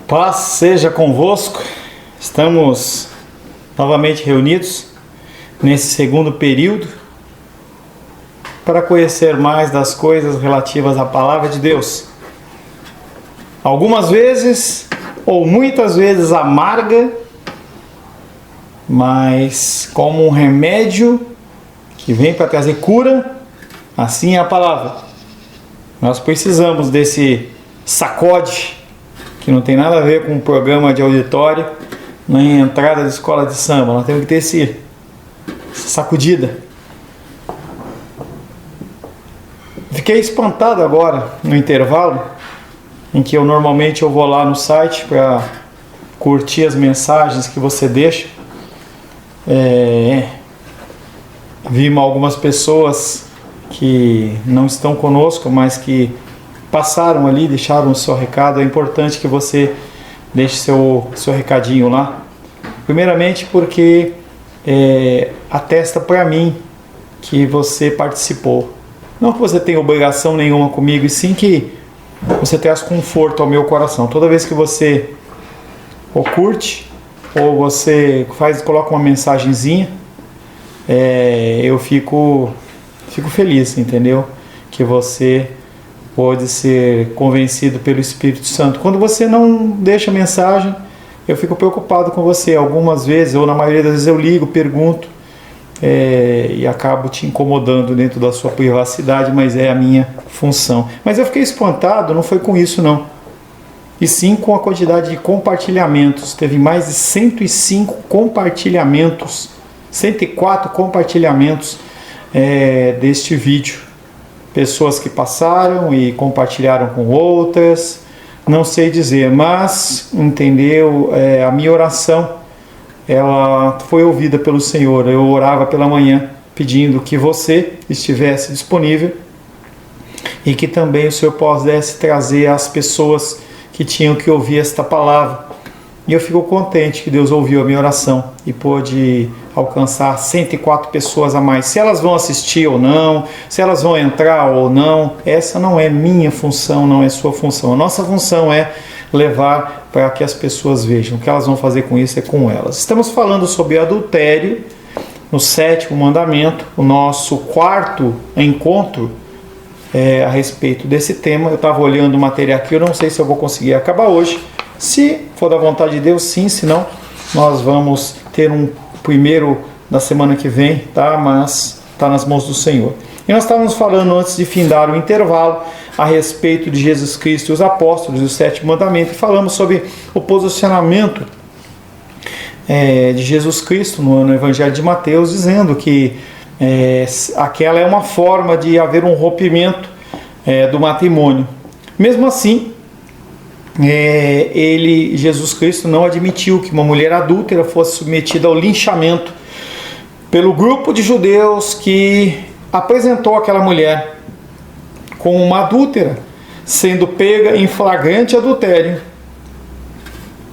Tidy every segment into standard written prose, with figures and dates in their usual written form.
Paz seja convosco. Estamos novamente reunidos nesse segundo período para conhecer mais das coisas relativas à Palavra de Deus. Algumas vezes, ou muitas vezes amarga, mas como um remédio que vem para trazer cura, assim é a Palavra. Nós precisamos desse sacode, que não tem nada a ver com um programa de auditório, nem entrada de escola de samba. Nós temos que ter essa sacudida. Fiquei espantado agora, no intervalo, em que eu normalmente vou lá no site para curtir as mensagens que você deixa. Vi algumas pessoas que não estão conosco, mas que passaram ali, deixaram o seu recado. É importante que você deixe seu recadinho lá. Primeiramente porque atesta para mim que você participou. Não que você tenha obrigação nenhuma comigo, e sim que você traz conforto ao meu coração. Toda vez que você ou curte, ou você coloca uma mensagenzinha, eu fico feliz, entendeu? Que você pode ser convencido pelo Espírito Santo. Quando você não deixa mensagem, eu fico preocupado com você. Algumas vezes, ou na maioria das vezes, eu ligo, pergunto, e acabo te incomodando dentro da sua privacidade, mas é a minha função. Mas eu fiquei espantado, não foi com isso não, e sim com a quantidade de compartilhamentos. Teve mais de 105 compartilhamentos, 104 compartilhamentos deste vídeo. Pessoas que passaram e compartilharam com outras, não sei dizer, mas entendeu, a minha oração, ela foi ouvida pelo Senhor. Eu orava pela manhã pedindo que você estivesse disponível e que também o Senhor pudesse trazer as pessoas que tinham que ouvir esta palavra. E eu fico contente que Deus ouviu a minha oração e pôde alcançar 104 pessoas a mais. Se elas vão assistir ou não, se elas vão entrar ou não, essa não é minha função, não é sua função. A nossa função é levar para que as pessoas vejam. O que elas vão fazer com isso é com elas. Estamos falando sobre adultério no 7º mandamento, o nosso 4º encontro a respeito desse tema. Eu estava olhando o material aqui, eu não sei se eu vou conseguir acabar hoje. Se for da vontade de Deus, sim, senão nós vamos ter um primeiro da semana que vem, tá? Mas está nas mãos do Senhor. E nós estávamos falando, antes de findar o intervalo, a respeito de Jesus Cristo e os apóstolos, o 7º mandamento, e falamos sobre o posicionamento de Jesus Cristo no Evangelho de Mateus, dizendo que aquela é uma forma de haver um rompimento do matrimônio. Mesmo assim, Jesus Cristo não admitiu que uma mulher adúltera fosse submetida ao linchamento pelo grupo de judeus que apresentou aquela mulher como uma adúltera, sendo pega em flagrante adultério.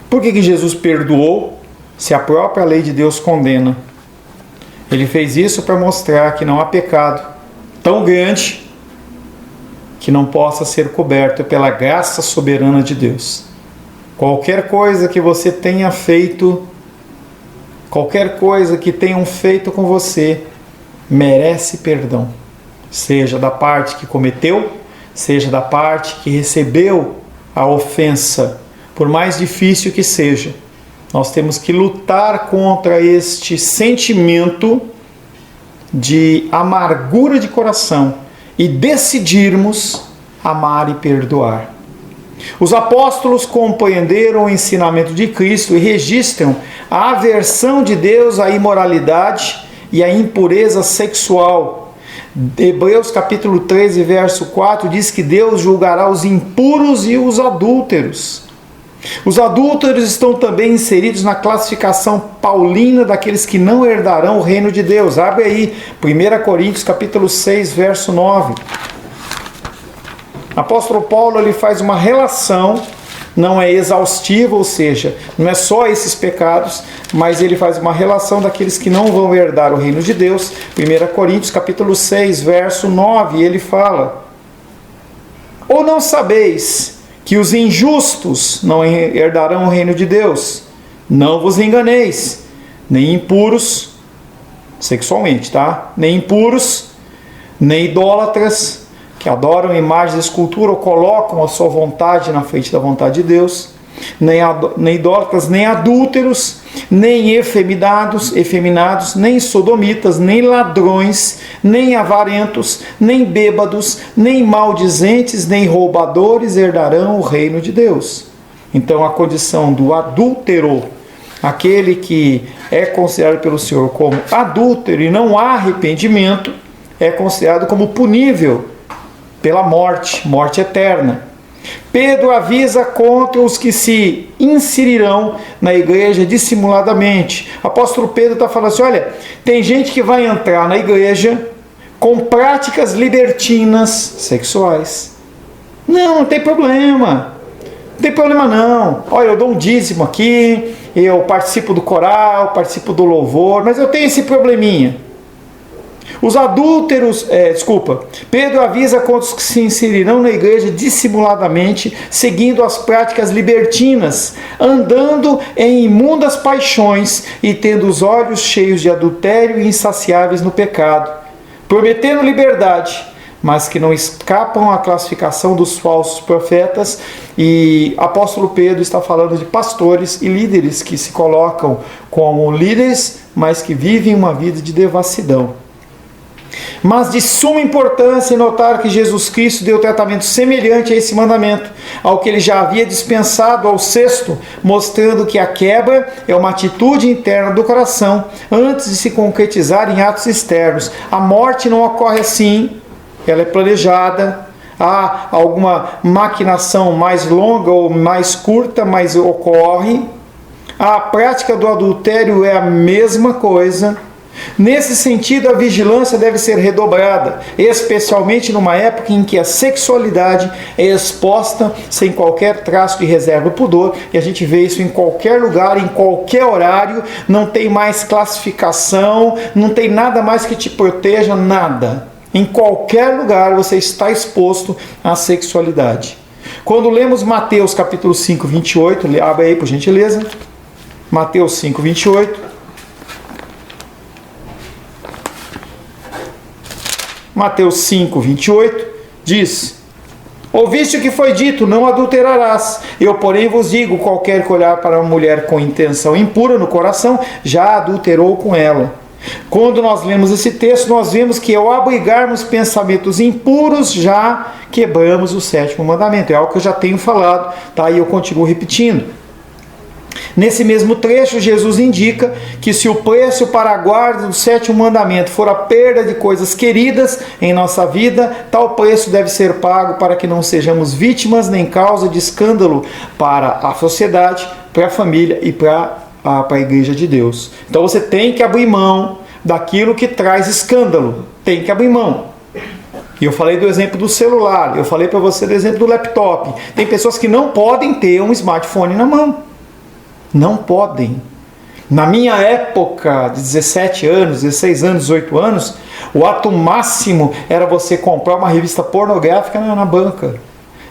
Por que Jesus perdoou, se a própria lei de Deus condena? Ele fez isso para mostrar que não há pecado tão grande que não possa ser coberto pela graça soberana de Deus. Qualquer coisa que você tenha feito, qualquer coisa que tenham feito com você, merece perdão. Seja da parte que cometeu, seja da parte que recebeu a ofensa. Por mais difícil que seja, nós temos que lutar contra este sentimento de amargura de coração e decidirmos amar e perdoar. Os apóstolos compreenderam o ensinamento de Cristo e registram a aversão de Deus à imoralidade e à impureza sexual. Hebreus capítulo 13, verso 4 diz que Deus julgará os impuros e os adúlteros. Os adúlteros estão também inseridos na classificação paulina daqueles que não herdarão o reino de Deus. Abre aí, 1 Coríntios capítulo 6, verso 9. Apóstolo Paulo ele faz uma relação, não é exaustiva, ou seja, não é só esses pecados, mas ele faz uma relação daqueles que não vão herdar o reino de Deus. 1 Coríntios capítulo 6, verso 9, ele fala: ou não sabeis que os injustos não herdarão o reino de Deus. Não vos enganeis, nem impuros, sexualmente, tá? Nem impuros, nem idólatras, que adoram imagens de escultura ou colocam a sua vontade na frente da vontade de Deus, nem idólatras, nem adúlteros, nem efeminados, nem sodomitas, nem ladrões, nem avarentos, nem bêbados, nem maldizentes, nem roubadores herdarão o reino de Deus. Então a condição do adúltero, aquele que é considerado pelo Senhor como adúltero e não há arrependimento, é considerado como punível pela morte, morte eterna. Pedro avisa contra os que se inserirão na igreja dissimuladamente. Apóstolo Pedro está falando assim, olha, tem gente que vai entrar na igreja com práticas libertinas sexuais. Não tem problema. Não tem problema não. Olha, eu dou um dízimo aqui, eu participo do coral, participo do louvor, mas eu tenho esse probleminha. Os adúlteros, Pedro avisa contra os que se inserirão na igreja dissimuladamente, seguindo as práticas libertinas, andando em imundas paixões e tendo os olhos cheios de adultério e insaciáveis no pecado, prometendo liberdade, mas que não escapam à classificação dos falsos profetas. E apóstolo Pedro está falando de pastores e líderes que se colocam como líderes, mas que vivem uma vida de devassidão. Mas de suma importância notar que Jesus Cristo deu tratamento semelhante a esse mandamento, ao que ele já havia dispensado ao sexto, mostrando que a quebra é uma atitude interna do coração, antes de se concretizar em atos externos. A morte não ocorre assim, ela é planejada. Há alguma maquinação mais longa ou mais curta, mas ocorre. A prática do adultério é a mesma coisa. Nesse sentido, a vigilância deve ser redobrada, especialmente numa época em que a sexualidade é exposta sem qualquer traço de reserva ou pudor, e a gente vê isso em qualquer lugar, em qualquer horário, não tem mais classificação, não tem nada mais que te proteja, nada. Em qualquer lugar você está exposto à sexualidade. Quando lemos Mateus capítulo 5, 28, abre aí por gentileza, Mateus 5, 28, Mateus 5, 28, diz: ouviste o que foi dito, não adulterarás. Eu, porém, vos digo, qualquer que olhar para uma mulher com intenção impura no coração, já adulterou com ela. Quando nós lemos esse texto, nós vemos que ao abrigarmos pensamentos impuros, já quebramos o sétimo mandamento. É algo que eu já tenho falado, tá? E eu continuo repetindo. Nesse mesmo trecho, Jesus indica que se o preço para a guarda do sétimo mandamento for a perda de coisas queridas em nossa vida, tal preço deve ser pago para que não sejamos vítimas nem causa de escândalo para a sociedade, para a família e para a igreja de Deus. Então você tem que abrir mão daquilo que traz escândalo, tem que abrir mão. E eu falei do exemplo do celular, eu falei para você do exemplo do laptop. Tem pessoas que não podem ter um smartphone na mão. Não podem. Na minha época de 17 anos, 16 anos, 18 anos, o ato máximo era você comprar uma revista pornográfica na banca.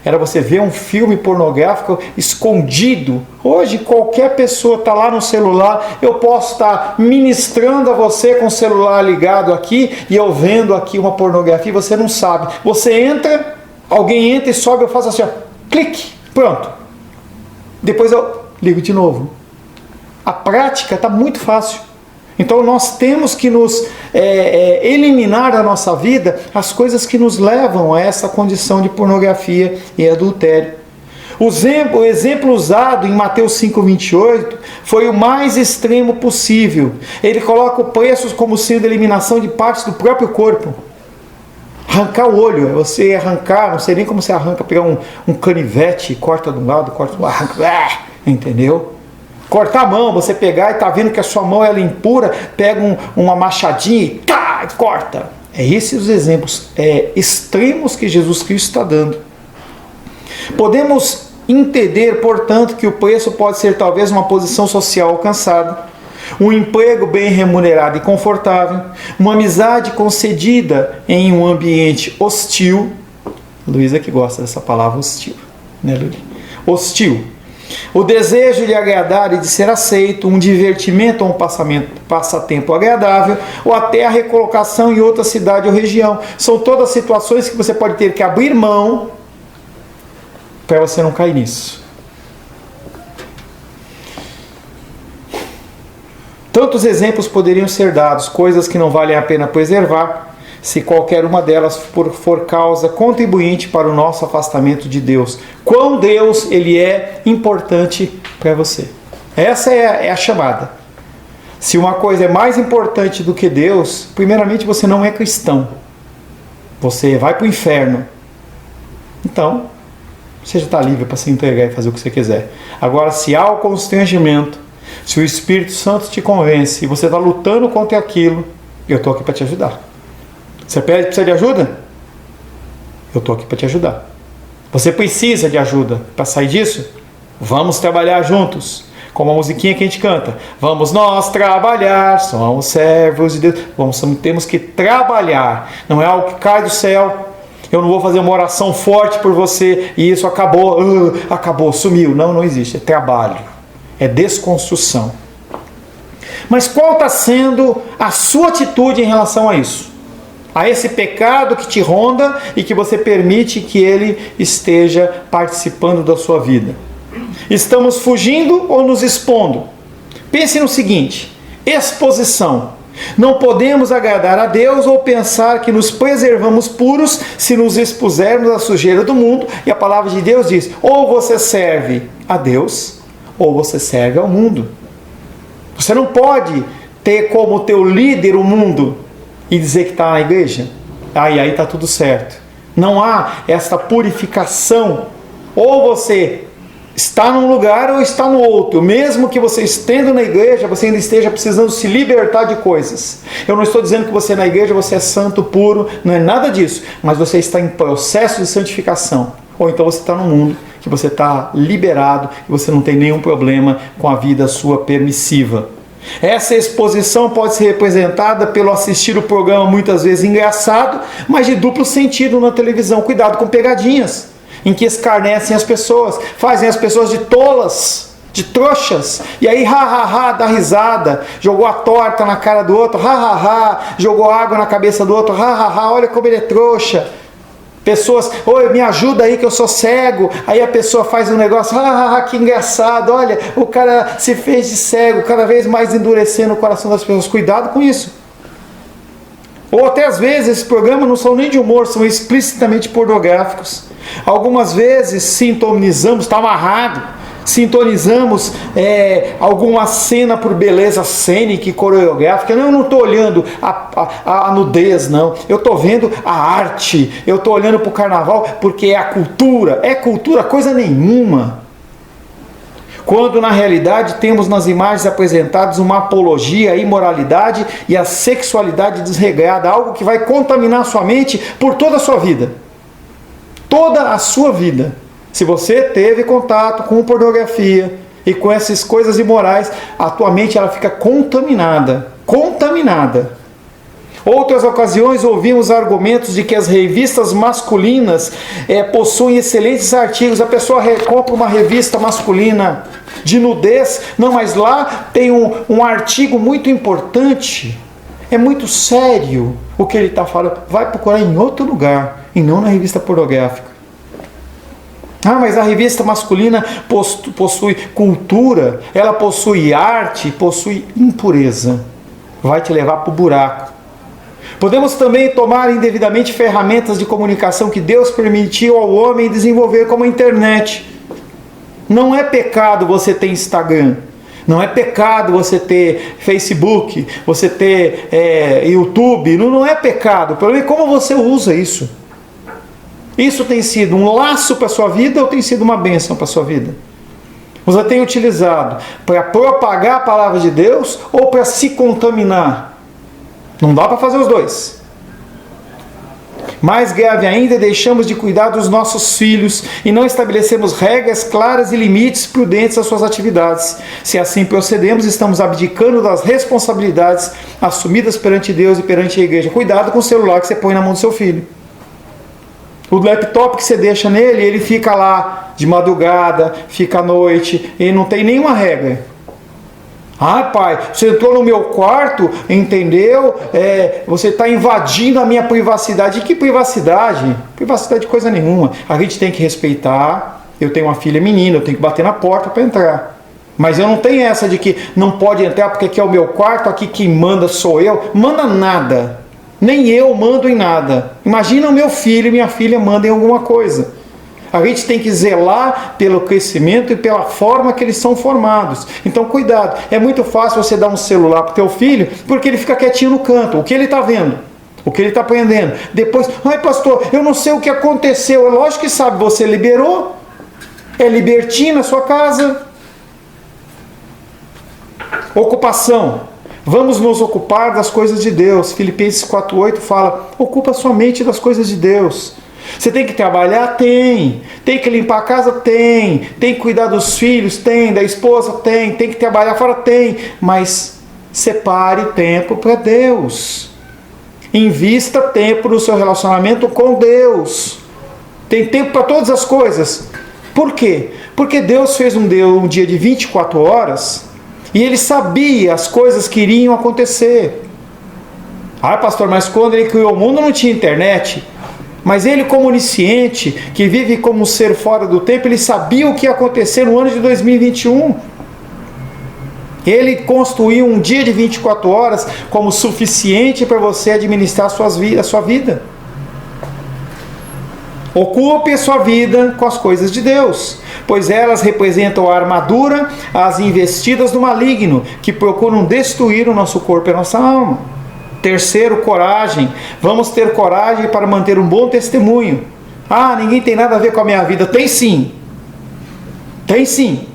Era você ver um filme pornográfico escondido. Hoje qualquer pessoa está lá no celular, eu posso estar ministrando a você com o celular ligado aqui e eu vendo aqui uma pornografia e você não sabe. Você entra, alguém entra e sobe, eu faço assim, ó, clique, pronto. Depois eu ligo de novo. A prática está muito fácil. Então nós temos que nos eliminar da nossa vida as coisas que nos levam a essa condição de pornografia e adultério. O exemplo usado em Mateus 5, 28 foi o mais extremo possível. Ele coloca o preço como sendo a eliminação de partes do próprio corpo. Arrancar o olho, é você arrancar, não sei nem como você arranca, pegar um canivete, corta de um lado, corta do outro, entendeu? Cortar a mão, você pegar e tá vendo que a sua mão ela é impura, pega uma machadinha e corta. É esses os exemplos extremos que Jesus Cristo está dando. Podemos entender, portanto, que o preço pode ser talvez uma posição social alcançada, um emprego bem remunerado e confortável, uma amizade concedida em um ambiente hostil. Luísa que gosta dessa palavra hostil, né, Luísa? hostil. O desejo de agradar e de ser aceito, um divertimento ou um passatempo agradável, ou até a recolocação em outra cidade ou região. São todas situações que você pode ter que abrir mão para você não cair nisso. Tantos exemplos poderiam ser dados, coisas que não valem a pena preservar, se qualquer uma delas for causa contribuinte para o nosso afastamento de Deus. Quão Deus ele é importante para você. Essa é a chamada. Se uma coisa é mais importante do que Deus, primeiramente você não é cristão. Você vai para o inferno. Então, você já está livre para se entregar e fazer o que você quiser. Agora, se há o constrangimento, se o Espírito Santo te convence e você está lutando contra aquilo, eu estou aqui para te ajudar. Você precisa de ajuda? Eu estou aqui para te ajudar. Você precisa de ajuda para sair disso? Vamos trabalhar juntos. Como a musiquinha que a gente canta. Vamos nós trabalhar, somos servos de Deus. Temos que trabalhar. Não é algo que cai do céu. Eu não vou fazer uma oração forte por você e isso acabou, sumiu. Não, não existe. É trabalho. É desconstrução. Mas qual está sendo a sua atitude em relação a isso? A esse pecado que te ronda e que você permite que ele esteja participando da sua vida. Estamos fugindo ou nos expondo? Pense no seguinte: exposição. Não podemos agradar a Deus ou pensar que nos preservamos puros se nos expusermos à sujeira do mundo. E a palavra de Deus diz: ou você serve a Deus ou você serve ao mundo. Você não pode ter como teu líder o mundo e dizer que está na igreja. Aí está tudo certo. Não há esta purificação. Ou você está num lugar ou está no outro. Mesmo que você estendo na igreja, você ainda esteja precisando se libertar de coisas. Eu não estou dizendo que você na igreja você é santo, puro. Não é nada disso. Mas você está em processo de santificação. Ou então você está no mundo que você está liberado e você não tem nenhum problema com a vida sua permissiva. Essa exposição pode ser representada pelo assistir o programa muitas vezes engraçado, mas de duplo sentido na televisão. Cuidado com pegadinhas, em que escarnecem as pessoas, fazem as pessoas de tolas, de trouxas, e aí dá risada, jogou a torta na cara do outro, jogou água na cabeça do outro, olha como ele é trouxa. Pessoas, oi, me ajuda aí que eu sou cego. Aí a pessoa faz um negócio, que engraçado, olha, o cara se fez de cego, cada vez mais endurecendo o coração das pessoas. Cuidado com isso. Ou até às vezes esses programas não são nem de humor, são explicitamente pornográficos. Algumas vezes sintonizamos, está amarrado, sintonizamos alguma cena por beleza cênica e coreográfica. Eu não estou olhando a nudez, não. Eu estou vendo a arte. Eu estou olhando para o carnaval porque é a cultura. É cultura coisa nenhuma. Quando na realidade temos nas imagens apresentadas uma apologia à imoralidade e à sexualidade desregrada. Algo que vai contaminar sua mente por toda a sua vida. Toda a sua vida. Se você teve contato com pornografia e com essas coisas imorais, a tua mente ela fica contaminada. Contaminada. Outras ocasiões ouvimos argumentos de que as revistas masculinas possuem excelentes artigos. A pessoa compra uma revista masculina de nudez. Não, mas lá tem um artigo muito importante. É muito sério o que ele está falando. Vai procurar em outro lugar e não na revista pornográfica. Mas a revista masculina possui cultura, ela possui arte, possui impureza. Vai te levar para o buraco. Podemos também tomar indevidamente ferramentas de comunicação que Deus permitiu ao homem desenvolver, como a internet. Não é pecado você ter Instagram. Não é pecado você ter Facebook, você ter YouTube. Não é pecado. O problema é como você usa isso. Isso tem sido um laço para a sua vida ou tem sido uma bênção para a sua vida? Você tem utilizado para propagar a palavra de Deus ou para se contaminar? Não dá para fazer os dois. Mais grave ainda, deixamos de cuidar dos nossos filhos e não estabelecemos regras claras e limites prudentes às suas atividades. Se assim procedemos, estamos abdicando das responsabilidades assumidas perante Deus e perante a igreja. Cuidado com o celular que você põe na mão do seu filho. O laptop que você deixa nele, ele fica lá de madrugada, fica à noite, e não tem nenhuma regra. Ah, pai, você entrou no meu quarto, entendeu? Você está invadindo a minha privacidade. Que privacidade? Privacidade de coisa nenhuma. A gente tem que respeitar. Eu tenho uma filha menina, eu tenho que bater na porta para entrar. Mas eu não tenho essa de que não pode entrar porque aqui é o meu quarto, aqui quem manda sou eu. Manda nada. Nem eu mando em nada. Imagina o meu filho e minha filha mandam em alguma coisa. A gente tem que zelar pelo crescimento e pela forma que eles são formados. Então, cuidado. É muito fácil você dar um celular para o teu filho, porque ele fica quietinho no canto. O que ele está vendo? O que ele está aprendendo? Depois, ai pastor, eu não sei o que aconteceu. É lógico que sabe, você liberou. É libertino a sua casa. Ocupação. Vamos nos ocupar das coisas de Deus. Filipenses 4:8 fala, ocupa sua mente das coisas de Deus. Você tem que trabalhar? Tem. Tem que limpar a casa? Tem. Tem que cuidar dos filhos? Tem. Da esposa? Tem. Tem que trabalhar fora? Tem. Mas separe tempo para Deus. Invista tempo no seu relacionamento com Deus. Tem tempo para todas as coisas. Por quê? Porque Deus fez um dia de 24 horas e Ele sabia as coisas que iriam acontecer. Ah, pastor, mas quando Ele criou o mundo não tinha internet. Mas ele, como onisciente, que vive como um ser fora do tempo, ele sabia o que ia acontecer no ano de 2021. Ele construiu um dia de 24 horas como suficiente para você administrar a sua vida. Ocupe a sua vida com as coisas de Deus, pois elas representam a armadura, as investidas do maligno, que procuram destruir o nosso corpo e a nossa alma. Terceiro, coragem. Vamos ter coragem para manter um bom testemunho. Ah, ninguém tem nada a ver com a minha vida. Tem sim. Tem sim.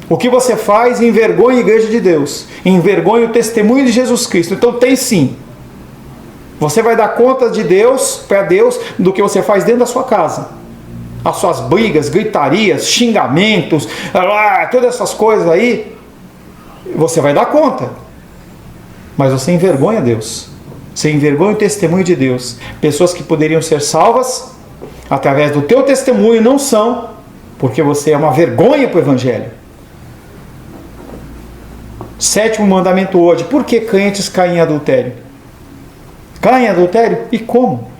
O que você faz envergonha a igreja de Deus. Envergonha o testemunho de Jesus Cristo. Então tem sim. Você vai dar conta de Deus, para Deus, do que você faz dentro da sua casa. As suas brigas, gritarias, xingamentos, todas essas coisas aí, você vai dar conta. Mas você envergonha Deus. Você envergonha o testemunho de Deus. Pessoas que poderiam ser salvas através do teu testemunho não são, porque você é uma vergonha para o Evangelho. Sétimo mandamento hoje. Por que crentes caem em adultério? Caem em adultério? E como?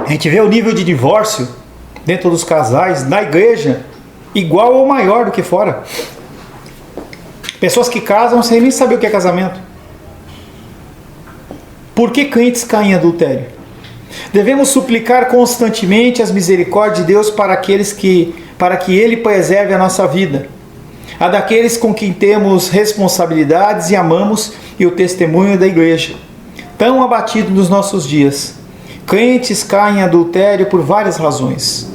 A gente vê o nível de divórcio dentro dos casais, na igreja, igual ou maior do que fora. Pessoas que casam sem nem saber o que é casamento. Por que crentes caem em adultério? Devemos suplicar constantemente as misericórdias de Deus para que Ele preserve a nossa vida, a daqueles com quem temos responsabilidades e amamos, e o testemunho da igreja, tão abatido nos nossos dias. Crentes caem em adultério por várias razões.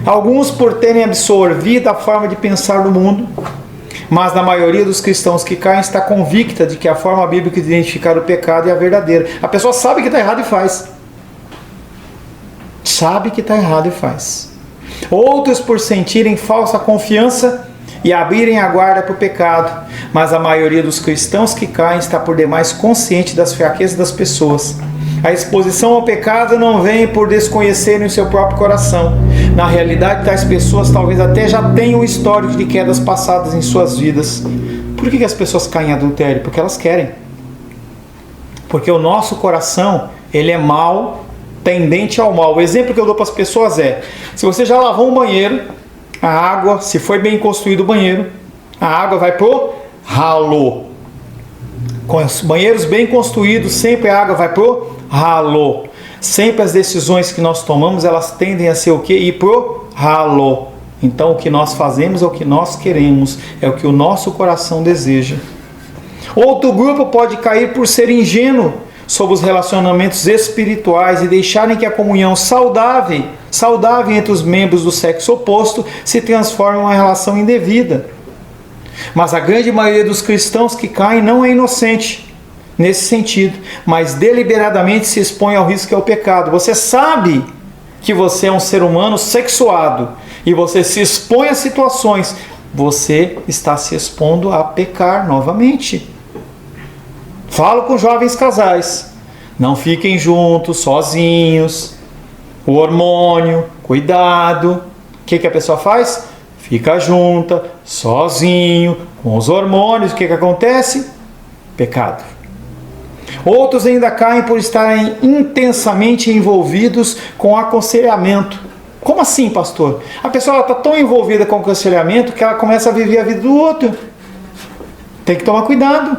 Alguns por terem absorvido a forma de pensar no mundo, mas na maioria dos cristãos que caem está convicta de que a forma bíblica de identificar o pecado é a verdadeira. A pessoa sabe que está errado e faz. Sabe que está errado e faz. Outros por sentirem falsa confiança e abrirem a guarda para o pecado, mas a maioria dos cristãos que caem está por demais consciente das fraquezas das pessoas. A exposição ao pecado não vem por desconhecerem o seu próprio coração. Na realidade, tais pessoas talvez até já tenham um histórico de quedas passadas em suas vidas. Por que as pessoas caem em adultério? Porque elas querem. Porque o nosso coração, ele é mau, tendente ao mal. O exemplo que eu dou para as pessoas é, se você já lavou um banheiro, a água, se foi bem construído o banheiro, a água vai pro ralo. Com os banheiros bem construídos, sempre a água vai pro ralo. Sempre as decisões que nós tomamos, elas tendem a ser o quê? Ir pro ralo. Então o que nós fazemos é o que nós queremos, é o que o nosso coração deseja. Outro grupo pode cair por ser ingênuo sobre os relacionamentos espirituais e deixarem que a comunhão saudável entre os membros do sexo oposto se transforme em uma relação indevida. Mas a grande maioria dos cristãos que caem não é inocente nesse sentido, mas deliberadamente se expõe ao risco que é o pecado. Você sabe que você é um ser humano sexuado e você se expõe a situações, você está se expondo a pecar novamente. Falo com jovens casais. Não fiquem juntos, sozinhos. O hormônio, cuidado. O que a pessoa faz? Fica junta, sozinho, com os hormônios. O que acontece? Pecado. Outros ainda caem por estarem intensamente envolvidos com aconselhamento. Como assim, pastor? A pessoa está tão envolvida com o aconselhamento que ela começa a viver a vida do outro. Tem que tomar cuidado.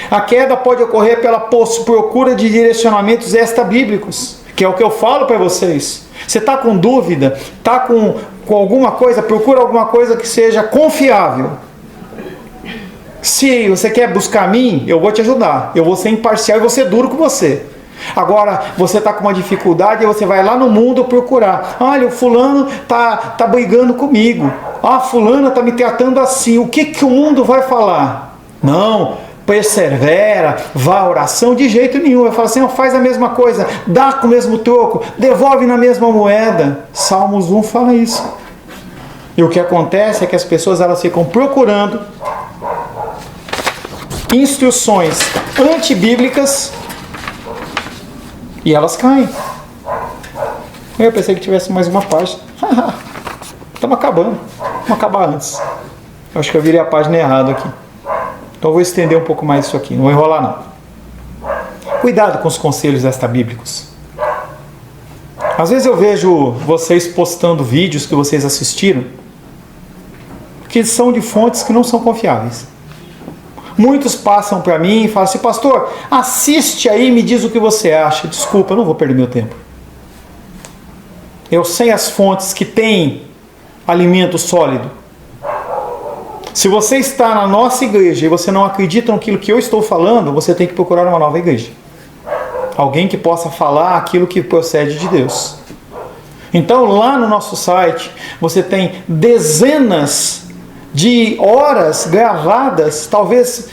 A queda pode ocorrer pela procura de direcionamentos extra-bíblicos, que é o que eu falo para vocês. Você está com dúvida, está com alguma coisa, procura alguma coisa que seja confiável. Se você quer buscar a mim, eu vou te ajudar. Eu vou ser imparcial e vou ser duro com você. Agora, você está com uma dificuldade e você vai lá no mundo procurar. Olha, o fulano tá brigando comigo. Ah, fulana está me tratando assim. O que o mundo vai falar? Não, persevera, vá à oração, de jeito nenhum. Vai falar assim, faz a mesma coisa, dá com o mesmo troco, devolve na mesma moeda. Salmos 1 fala isso. E o que acontece é que as pessoas elas ficam procurando instruções antibíblicas e elas caem. Eu pensei que tivesse mais uma página. Estamos acabando. Vamos acabar antes. Eu acho que eu virei a página errada aqui. Então eu vou estender um pouco mais isso aqui. Não vou enrolar não. Cuidado com os conselhos extra-bíblicos. Às vezes eu vejo vocês postando vídeos que vocês assistiram que são de fontes que não são confiáveis. Muitos passam para mim e falam assim, pastor, assiste aí e me diz o que você acha. Desculpa, eu não vou perder meu tempo. Eu sei as fontes que têm alimento sólido. Se você está na nossa igreja e você não acredita naquilo que eu estou falando, você tem que procurar uma nova igreja. Alguém que possa falar aquilo que procede de Deus. Então lá no nosso site você tem dezenas de horas gravadas, talvez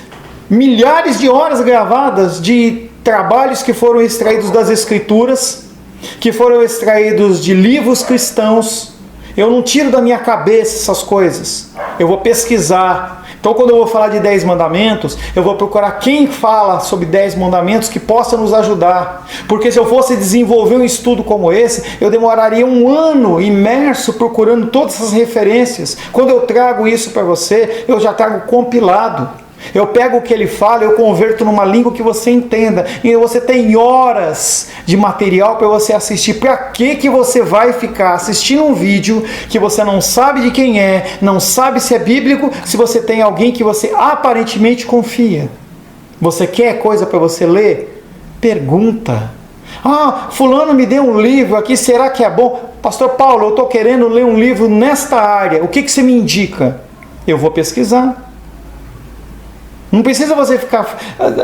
milhares de horas gravadas de trabalhos que foram extraídos das Escrituras, que foram extraídos de livros cristãos. Eu não tiro da minha cabeça essas coisas. Eu vou pesquisar. Então quando eu vou falar de 10 mandamentos, eu vou procurar quem fala sobre 10 mandamentos que possa nos ajudar. Porque se eu fosse desenvolver um estudo como esse, eu demoraria um ano imerso procurando todas essas referências. Quando eu trago isso para você, eu já trago compilado. Eu pego o que ele fala, eu converto numa língua que você entenda. E você tem horas de material para você assistir. Para que você vai ficar assistindo um vídeo que você não sabe de quem é, não sabe se é bíblico, se você tem alguém que você aparentemente confia? Você quer coisa para você ler? Pergunta. Ah, fulano me deu um livro aqui, será que é bom? Pastor Paulo, eu estou querendo ler um livro nesta área. O que você me indica? Eu vou pesquisar. Não precisa você ficar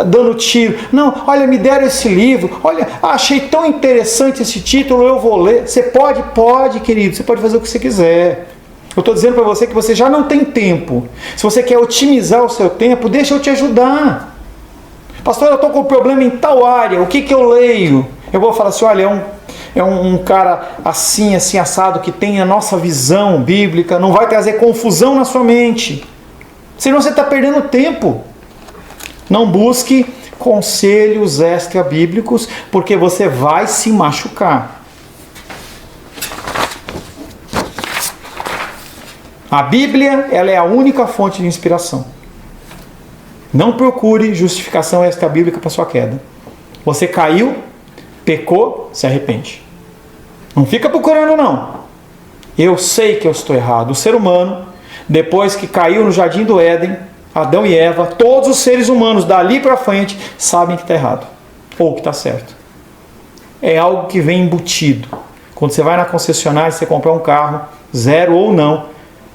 dando tiro. Não, olha, me deram esse livro. Olha, achei tão interessante esse título, eu vou ler. Você pode, querido. Você pode fazer o que você quiser. Eu estou dizendo para você que você já não tem tempo. Se você quer otimizar o seu tempo, deixa eu te ajudar. Pastor, eu estou com um problema em tal área. O que eu leio? Eu vou falar assim, olha, é um cara assim assado, que tem a nossa visão bíblica. Não vai trazer confusão na sua mente. Senão você está perdendo tempo. Não busque conselhos extra-bíblicos, porque você vai se machucar. A Bíblia, ela é a única fonte de inspiração. Não procure justificação extra-bíblica para sua queda. Você caiu, pecou, se arrepende. Não fica procurando não. Eu sei que eu estou errado. O ser humano, depois que caiu no jardim do Éden, Adão e Eva, todos os seres humanos dali para frente sabem que está errado ou que está certo. É algo que vem embutido. Quando você vai na concessionária, você comprar um carro, zero ou não,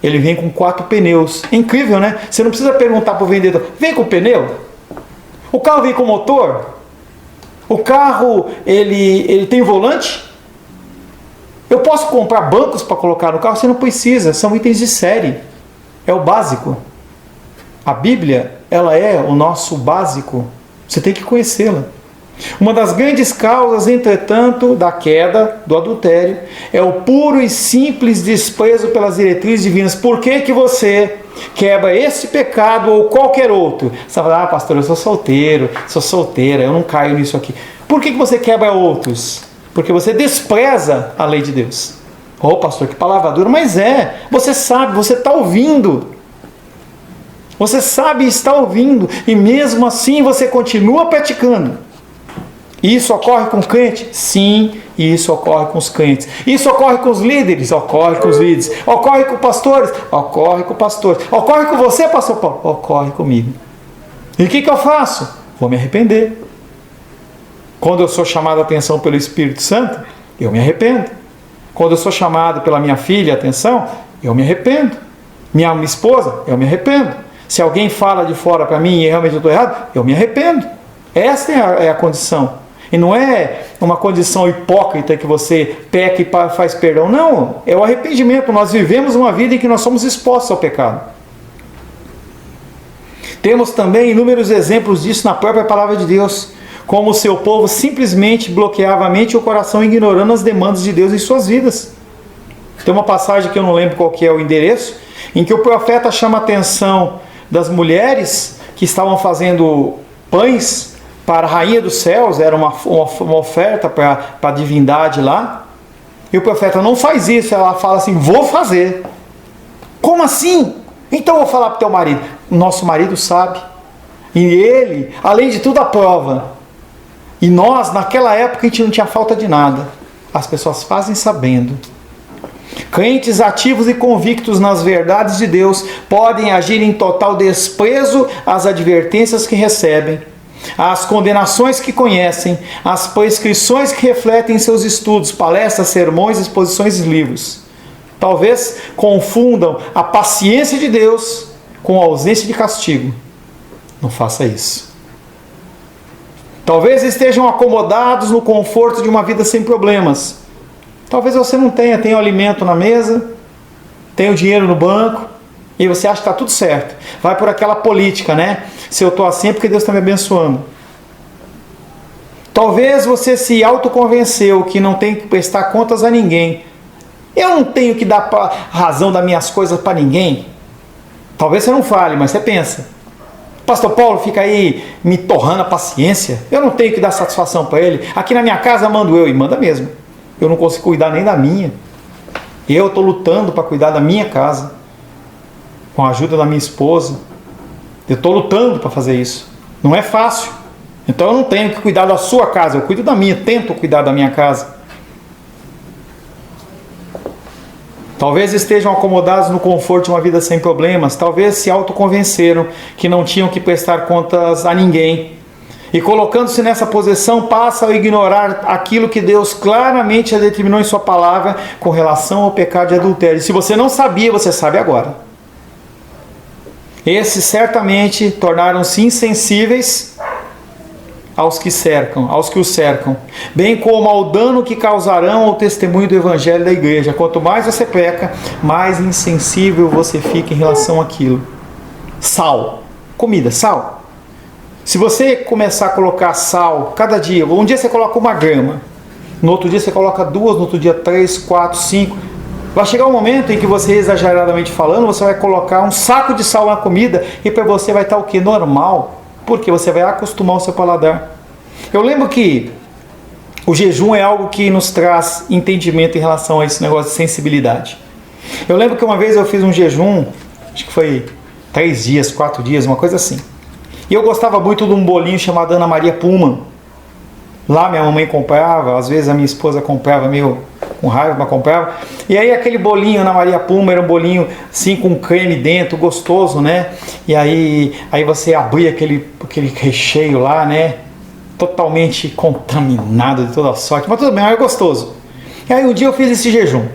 ele vem com 4 pneus. É incrível, né? Você não precisa perguntar para o vendedor, vem com pneu? O carro vem com motor? O carro, ele tem volante? Eu posso comprar bancos para colocar no carro? Você não precisa, são itens de série. É o básico. A Bíblia, ela é o nosso básico. Você tem que conhecê-la. Uma das grandes causas, entretanto, da queda, do adultério, é o puro e simples desprezo pelas diretrizes divinas. Por que você quebra esse pecado ou qualquer outro. Você fala, pastor, eu sou solteiro, sou solteira, eu não caio nisso aqui. Por que você quebra outros? Porque você despreza a lei de Deus. Pastor, que palavra dura, mas você sabe, você está ouvindo. Você sabe e está ouvindo, e mesmo assim você continua praticando. Isso ocorre com o crente? Sim, isso ocorre com os crentes. Isso ocorre com os líderes? Ocorre com os líderes. Ocorre com pastores? Ocorre com pastores. Ocorre com você, pastor Paulo? Ocorre comigo. E o que eu faço? Vou me arrepender. Quando eu sou chamado a atenção pelo Espírito Santo, eu me arrependo. Quando eu sou chamado pela minha filha a atenção, eu me arrependo. Minha esposa, eu me arrependo. Se alguém fala de fora para mim e realmente eu estou errado, eu me arrependo. Essa é a condição. E não é uma condição hipócrita que você peca e faz perdão. Não, é o arrependimento. Nós vivemos uma vida em que nós somos expostos ao pecado. Temos também inúmeros exemplos disso na própria palavra de Deus. Como o seu povo simplesmente bloqueava a mente e o coração, ignorando as demandas de Deus em suas vidas. Tem uma passagem que eu não lembro qual que é o endereço, em que o profeta chama a atenção das mulheres que estavam fazendo pães para a rainha dos céus, era uma oferta para a divindade lá. E o profeta não faz isso, ela fala assim, vou fazer. Como assim? Então eu vou falar para o teu marido. Nosso marido sabe. E ele, além de tudo, aprova. E nós, naquela época, a gente não tinha falta de nada. As pessoas fazem sabendo. Crentes ativos e convictos nas verdades de Deus podem agir em total desprezo às advertências que recebem, às condenações que conhecem, às prescrições que refletem em seus estudos, palestras, sermões, exposições e livros. Talvez confundam a paciência de Deus com a ausência de castigo. Não faça isso. Talvez estejam acomodados no conforto de uma vida sem problemas. Talvez você não tenha o alimento na mesa, tenha o dinheiro no banco, e você acha que está tudo certo. Vai por aquela política, né? Se eu estou assim é porque Deus está me abençoando. Talvez você se autoconvenceu que não tem que prestar contas a ninguém. Eu não tenho que dar razão das minhas coisas para ninguém. Talvez você não fale, mas você pensa. Pastor Paulo fica aí me torrando a paciência. Eu não tenho que dar satisfação para ele. Aqui na minha casa mando eu, e manda mesmo. Eu não consigo cuidar nem da minha. Eu estou lutando para cuidar da minha casa. Com a ajuda da minha esposa. Eu estou lutando para fazer isso. Não é fácil. Então eu não tenho que cuidar da sua casa. Eu cuido da minha. Tento cuidar da minha casa. Talvez estejam acomodados no conforto de uma vida sem problemas. Talvez se autoconvenceram que não tinham que prestar contas a ninguém. E colocando-se nessa posição, passam a ignorar aquilo que Deus claramente já determinou em sua palavra com relação ao pecado de adultério. E se você não sabia, você sabe agora. Esses certamente tornaram-se insensíveis aos que o cercam, bem como ao dano que causarão ao testemunho do evangelho da igreja. Quanto mais você peca, mais insensível você fica em relação àquilo. Sal, comida, sal. Se você começar a colocar sal cada dia, um dia você coloca 1 grama, no outro dia você coloca 2, no outro dia 3, 4, 5. Vai chegar um momento em que você, exageradamente falando, você vai colocar um saco de sal na comida e para você vai estar o que? Normal. Porque você vai acostumar o seu paladar. Eu lembro que o jejum é algo que nos traz entendimento em relação a esse negócio de sensibilidade. Eu lembro que uma vez eu fiz um jejum, acho que foi 3 dias, 4 dias, uma coisa assim. E eu gostava muito de um bolinho chamado Ana Maria Pullman. Lá minha mamãe comprava, às vezes a minha esposa comprava meio com raiva, mas comprava. E aí aquele bolinho Ana Maria Pullman era um bolinho assim com creme dentro, gostoso, né? E aí você abria aquele recheio lá, né? Totalmente contaminado de toda sorte, mas tudo bem, era gostoso. E aí um dia eu fiz esse jejum.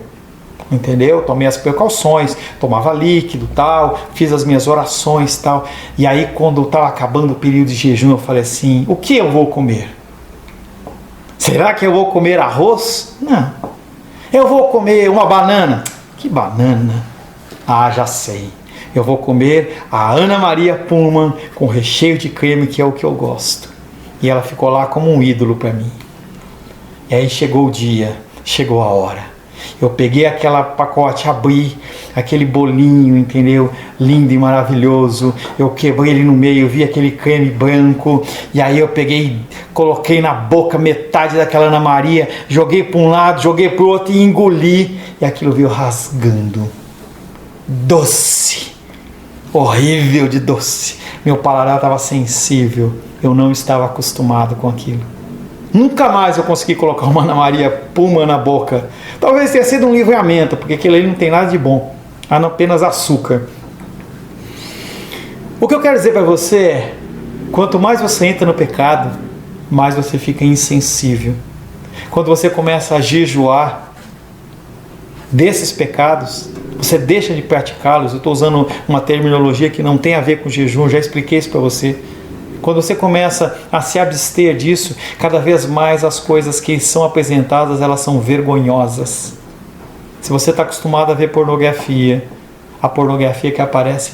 Entendeu? Tomei as precauções, tomava líquido, tal, fiz as minhas orações, tal. E aí quando estava acabando o período de jejum, eu falei assim: o que eu vou comer? Será que eu vou comer arroz? Não. Eu vou comer uma banana. Que banana? Ah, já sei. Eu vou comer a Ana Maria Pullman com recheio de creme, que é o que eu gosto. E ela ficou lá como um ídolo para mim. E aí chegou o dia, chegou a hora. Eu peguei aquele pacote, abri aquele bolinho, entendeu? lindo e maravilhoso. Eu quebrei ele no meio, vi aquele creme branco, e aí eu peguei, coloquei na boca metade daquela Ana Maria, joguei para um lado, joguei para o outro e engoli, e aquilo veio rasgando. Doce, horrível de doce. Meu paladar estava sensível, eu não estava acostumado com aquilo. Nunca mais eu consegui colocar uma Ana Maria Puma na boca. Talvez tenha sido um livramento, porque aquilo ali não tem nada de bom, apenas açúcar. O que eu quero dizer para você é, quanto mais você entra no pecado, mais você fica insensível. Quando você começa a jejuar desses pecados, você deixa de praticá-los. Eu estou usando uma terminologia que não tem a ver com jejum, já expliquei isso para você. Quando você começa a se abster disso, cada vez mais as coisas que são apresentadas, elas são vergonhosas. Se você está acostumado a ver pornografia, a pornografia que aparece.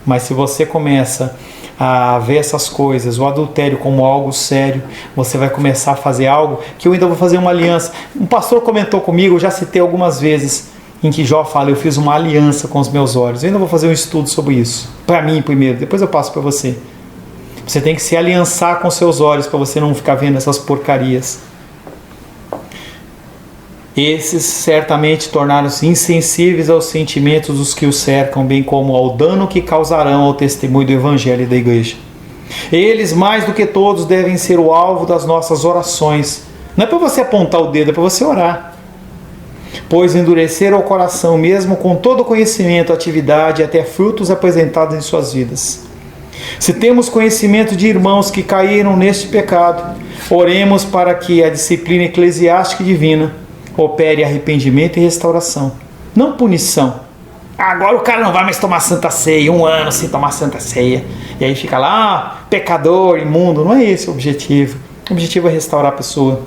Mas se você começa a ver essas coisas, o adultério como algo sério, você vai começar a fazer algo que eu ainda vou fazer uma aliança. Um pastor comentou comigo, eu já citei algumas vezes, em que Jó fala, eu fiz uma aliança com os meus olhos. Eu ainda vou fazer um estudo sobre isso. Para mim primeiro, depois eu passo para você. Você tem que se aliançar com seus olhos para você não ficar vendo essas porcarias. Esses certamente tornaram-se insensíveis aos sentimentos dos que os cercam, bem como ao dano que causarão ao testemunho do Evangelho e da Igreja. Eles, mais do que todos, devem ser o alvo das nossas orações. Não é para você apontar o dedo, é para você orar. Pois endureceram o coração, mesmo com todo o conhecimento, atividade e até frutos apresentados em suas vidas. Se temos conhecimento de irmãos que caíram neste pecado, oremos para que a disciplina eclesiástica e divina opere arrependimento e restauração, não punição. Agora o cara não vai mais tomar Santa Ceia, 1 ano sem tomar Santa Ceia, e aí fica lá, pecador, imundo. Não é esse o objetivo. O objetivo é restaurar a pessoa.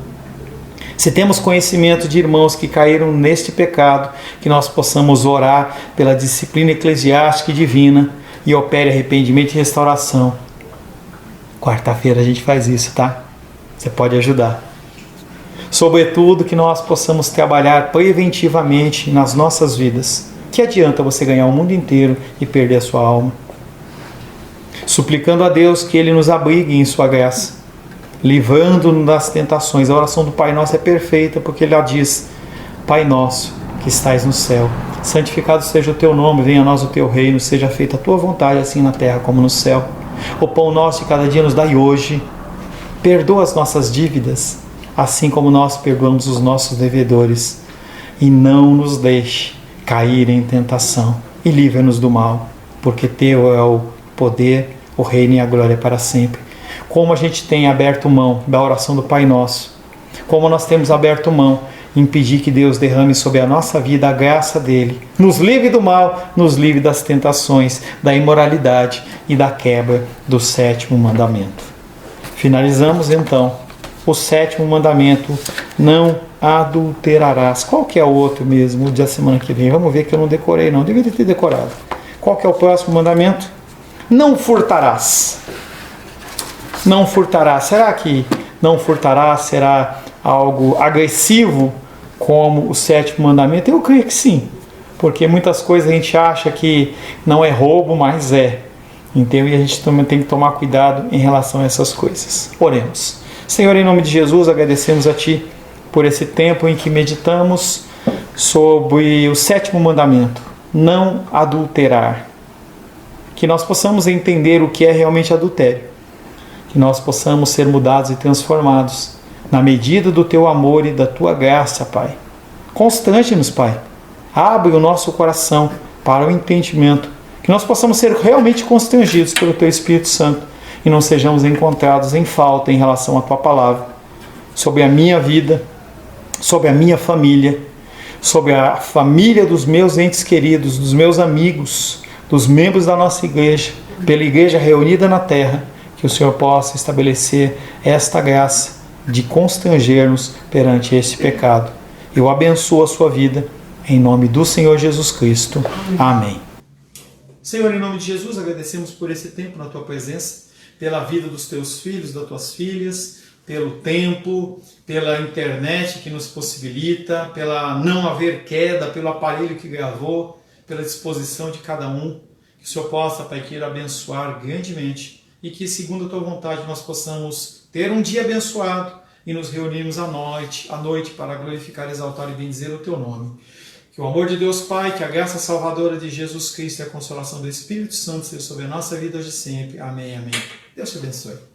Se temos conhecimento de irmãos que caíram neste pecado, que nós possamos orar pela disciplina eclesiástica e divina e opere arrependimento e restauração. Quarta-feira a gente faz isso, tá? Você pode ajudar. Sobretudo que nós possamos trabalhar preventivamente nas nossas vidas. Que adianta você ganhar o mundo inteiro e perder a sua alma? Suplicando a Deus que Ele nos abrigue em sua graça, livrando-nos das tentações. A oração do Pai Nosso é perfeita, porque Ele diz, Pai Nosso, que estais no céu, santificado seja o Teu nome, venha a nós o Teu reino, seja feita a Tua vontade, assim na terra como no céu. O pão nosso de cada dia nos dai hoje. Perdoa as nossas dívidas, assim como nós perdoamos os nossos devedores. E não nos deixe cair em tentação, e livra-nos do mal, porque Teu é o poder, o reino e a glória para sempre. Como a gente tem aberto mão da oração do Pai Nosso, como nós temos aberto mão em pedir que Deus derrame sobre a nossa vida a graça dEle, nos livre do mal, nos livre das tentações, da imoralidade e da quebra do 7º mandamento. Finalizamos então o 7º mandamento, não adulterarás. Qual que é o outro mesmo, o da semana que vem? Vamos ver que eu não decorei não, deveria ter decorado. Qual que é o próximo mandamento? Não furtarás. Não furtarás. Será que não furtarás será algo agressivo como o 7º mandamento? Eu creio que sim, porque muitas coisas a gente acha que não é roubo, mas é. Então, e a gente também tem que tomar cuidado em relação a essas coisas. Oremos. Senhor, em nome de Jesus, agradecemos a Ti por esse tempo em que meditamos sobre o 7º mandamento, não adulterar. Que nós possamos entender o que é realmente adultério. Que nós possamos ser mudados e transformados na medida do Teu amor e da Tua graça, Pai. Constante-nos, Pai. Abre o nosso coração para o entendimento. Que nós possamos ser realmente constrangidos pelo Teu Espírito Santo e não sejamos encontrados em falta em relação à Tua palavra, sobre a minha vida, sobre a minha família, sobre a família dos meus entes queridos, dos meus amigos, dos membros da nossa igreja, pela igreja reunida na terra, que o Senhor possa estabelecer esta graça de constranger-nos perante este pecado. Eu abençoo a sua vida, em nome do Senhor Jesus Cristo. Amém. Senhor, em nome de Jesus, agradecemos por esse tempo na Tua presença, pela vida dos Teus filhos, das Tuas filhas, pelo tempo, pela internet que nos possibilita, pela não haver queda, pelo aparelho que gravou, pela disposição de cada um. Que o Senhor possa, Pai querido, abençoar grandemente e que, segundo a Tua vontade, nós possamos ter um dia abençoado e nos reunirmos à noite para glorificar, exaltar e bendizer o Teu nome. Que o amor de Deus Pai, que a graça salvadora de Jesus Cristo e a consolação do Espírito Santo seja sobre a nossa vida hoje e sempre. Amém, amém. Deus te abençoe.